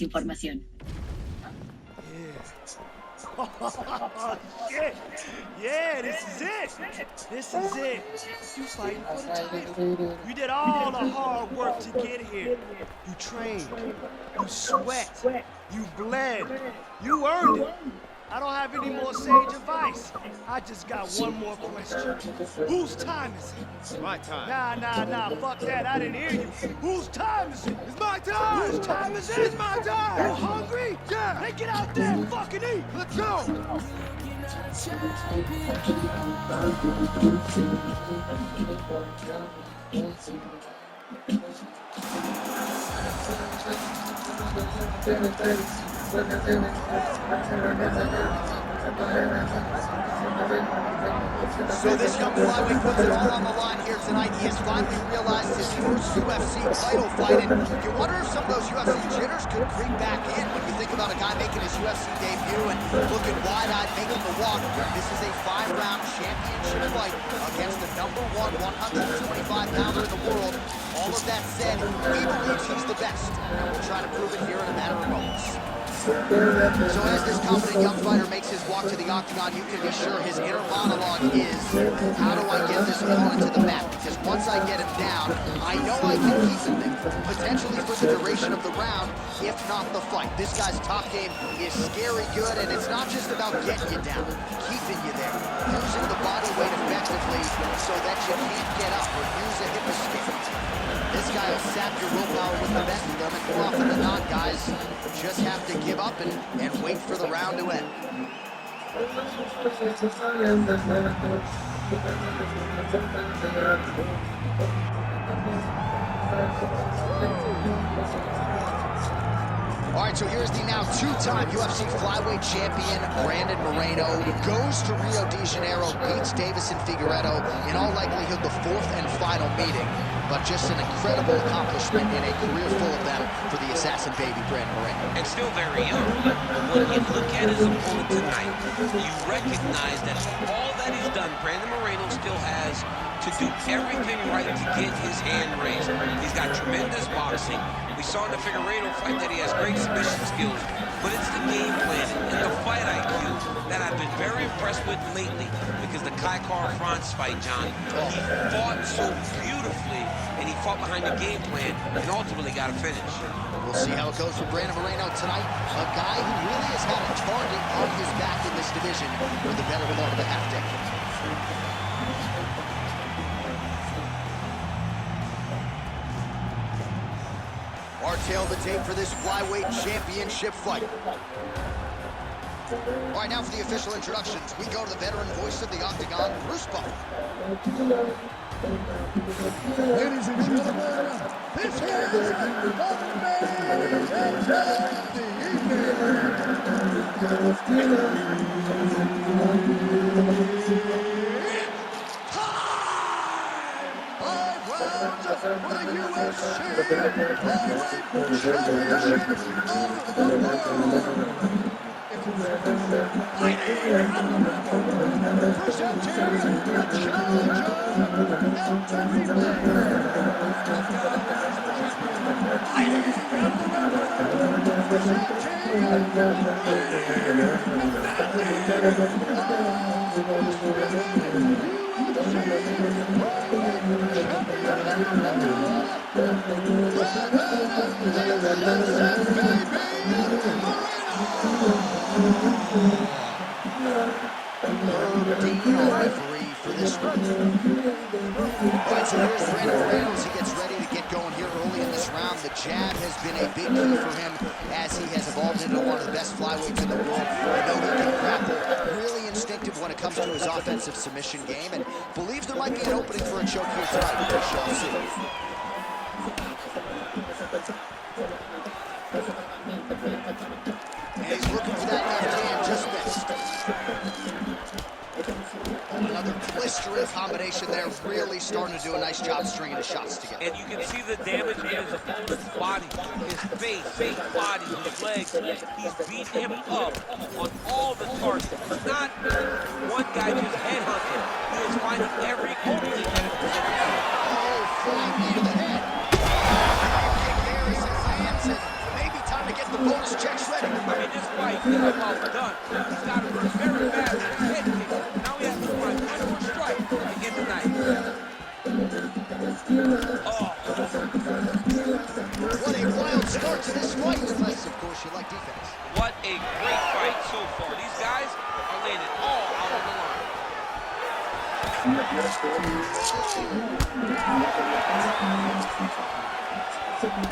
información. Oh, shit. Yeah, this is it. This is it. You fighting for the title. You did all the hard work to get here. You trained. You sweat. You bled. You earned it. I don't have any more sage advice. I just got one more question. Whose time is it? My time. Nah, fuck that. I didn't hear you. Whose time is it? It's my time! Whose time is it? It's my time! You hungry? Yeah! Then get out there and fucking eat. Let's go! So this young flyweight puts it all on the line here tonight. He has finally realized his first UFC title fight, and you wonder if some of those UFC jitters could creep back in when you think about a guy making his UFC debut and looking wide-eyed, making the walk. This is a 5-round championship fight against the #1 125-pounder in the world. All of that said, he believes he's the best, and we'll try to prove it here in a matter of moments. So as this confident young fighter makes his walk to the octagon, you can be sure his inner monologue is, how do I get this opponent to the mat? Because once I get him down, I know I can keep him there, potentially for the duration of the round, if not the fight. This guy's top game is scary good, and it's not just about getting you down, keeping you there, using the body weight effectively so that you can't get up or use a hip escape. This guy will sap your willpower with the best of them, and more often than not, guys just have to give up and wait for the round to end. All right, so here's the now two-time UFC flyweight champion, Brandon Moreno, goes to Rio de Janeiro, beats Davison Figueiredo, in all likelihood the 4th and final meeting, but just an incredible accomplishment in a career full of them for the assassin baby, Brandon Moreno. And still very young. When you look at his opponent tonight, you recognize that all that he's done, Brandon Moreno still has to do everything right to get his hand raised. He's got tremendous boxing. We saw in the Figueiredo fight that he has great submission skills, but it's the game plan and the fight IQ that I've been very impressed with lately, because the Kai Kara-France fight, John, he fought so beautifully, and he fought behind the game plan and ultimately got a finish. We'll see how it goes for Brandon Moreno tonight, a guy who really has had a target on his back in this division for the better part of the half-decade. Our tail of the tape for this flyweight championship fight. All right, now for the official introductions, we go to the veteran voice of the Octagon, Bruce Buffer. Ladies and gentlemen, this is the main event of the evening. For the UFC Flyweight Championship of the World. Presenting the challenger at referee for this one. All right, so here's Brandon Moreno as he gets ready to get going here early in this round. The jab has been a big key for him as he has evolved into one of the best flyweights in the world. We know he can grapple, really instinctive when it comes to his offensive submission game, and believes there might be an opening for a choke here tonight. We shall see. And he's looking for that left hand, just missed. Another blistering combination there, really starting to do a nice job stringing the shots together. And you can see the damage in his opponent's body, his face, his body, his legs. He's beating him up on all the targets. It's not one guy just headhunting. He is finding every opening that is presented to him. Oh, flying knee to the head. Kick there as his hands, and maybe time time to get the bonus checks ready. I mean, this fight is about done. He's got him hurt very bad with his head kick. Now he has to find one more strike to end the night. Oh. What a wild start to this fight, unless, of course, you like defense. What a great fight so far. These guys are laying it all out on the line.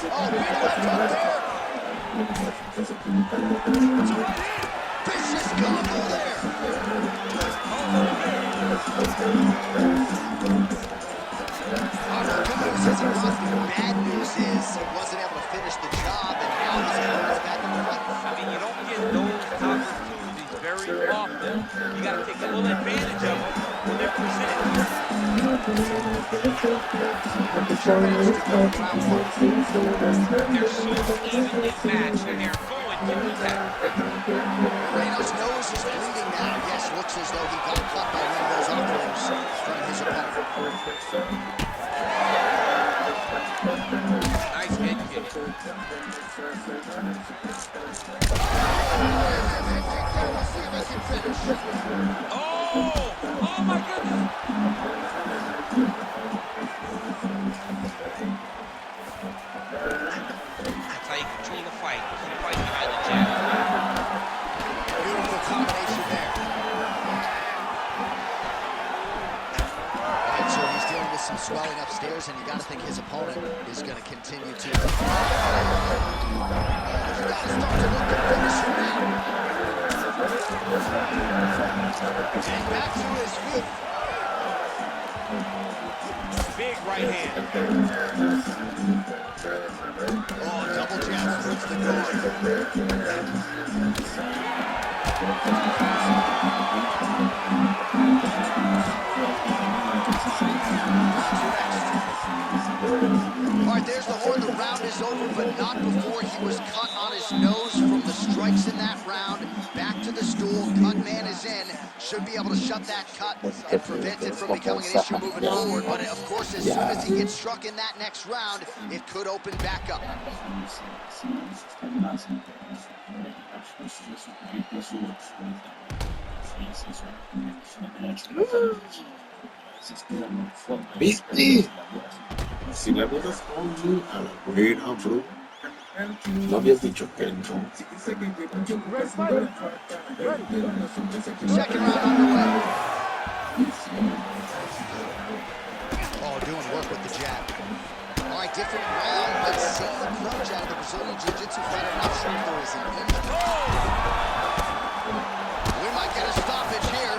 Oh, big left hook there. It's a right hand. Vicious combo there. Good news isn't nothing. Bad news is he wasn't able to finish the job, and now his opponent's back in the fight. I mean, you don't get those opportunities very often. You got to take a little advantage of them when they're presented. They're so evenly matched, and they're going to do that. Moreno's nose is bleeding now. Yes, looks as though he got cut by one of those offerings from his opponent. Nice head kick. Oh my goodness. That's how you control the fight. Keep fighting behind the jab. Beautiful combination there. And so he's dealing with some swelling upstairs, and you got to think his opponent is going to continue to. He's got to start to look to finish him now. And back to his feet. Big right hand. Oh, double jab towards the guard. All right, there's the horn. The round is over, but not before he was cut on his nose from the strikes in that round. Back to the stool. Cut man is in. Should be able to shut that cut and prevent it from becoming an issue moving forward. But of course, as soon as he gets struck in that next round, it could open back up. ¿Viste? Si le voy a responder a la buena, bro. No habías dicho que no. Second round underway. Oh, doing work with the jab. All right, different round, but same approach out of the Brazilian Jiu-Jitsu fighter. Not sure if there is an end. We might get a stoppage here.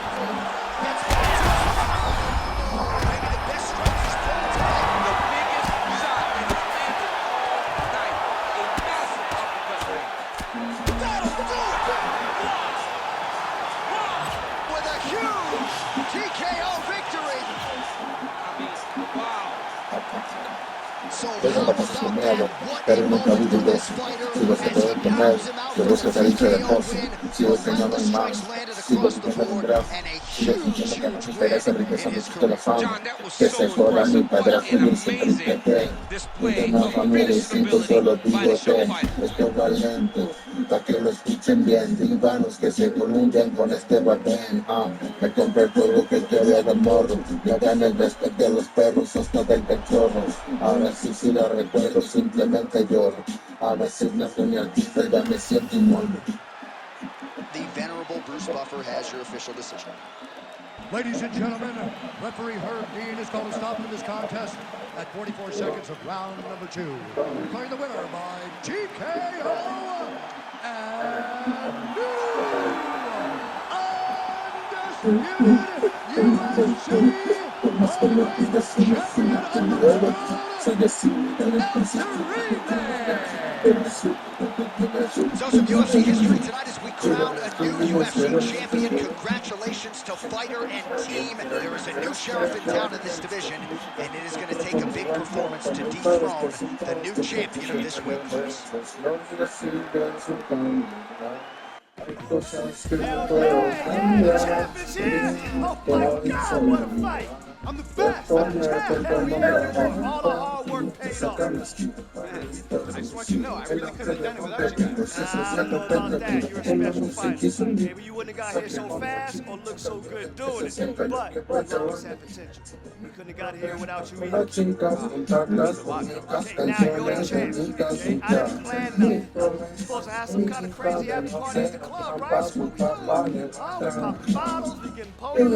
Maybe the best strike he's put tonight. The biggest shot that has landed all night. A massive uppercut. That'll do it! With a huge TKO victory. I mean, wow. So how about that? What a moment for this fighter as he pounds him out for the TKO win. 11 strikes landed across the board and a huge win in his career. John, that was so impressive. What an amazing display of finished ability by the show fighter. Pa' que lo escuchen bien, divanos que se columpian con este batén. Me compré el juego que quería del morro, me dan el respeto de los perros hasta del cachorro. Ahora sí la recuerdo, simplemente lloro. A veces me fui artista y ya me siento inmundo. The venerable Bruce Buffer has your official decision. Ladies and gentlemen, referee Herb Dean has called a stop to this contest at 44 seconds of round number 2. Declaring the winner by TKO and new undisputed UFC champion of the world, So some UFC history tonight as we crown a new UFC champion. Congratulations to fighter and team. There is a new sheriff in town in this division, and it is going to take a big performance to dethrone the new champion of this weight class. The champ is here! Oh my God, what a fight! I'm the best! I'm the champ! All the hard work paid off. Man, I just want you to know, I really couldn't have done it without you guys. I don't know about that. You're a special fighter. Maybe you wouldn't have got here so fast or looked so good doing it. But you always had potential. We couldn't have got here without you either. Okay, now you're the champ. Okay, I didn't plan nothing. You're supposed to have some kind of crazy happy party at the club, right? That's what we do. Oh, we popping bottles, we getting polarized.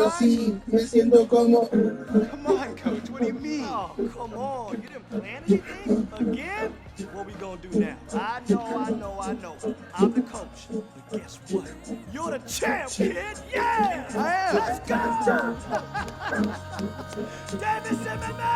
Come on, Coach, what do you mean? Oh, come on. You didn't plan anything? Again? What we gonna do now? I know. I'm the coach. But guess what? You're the champ, kid! Yeah! I am. Let's go! Davis MMA!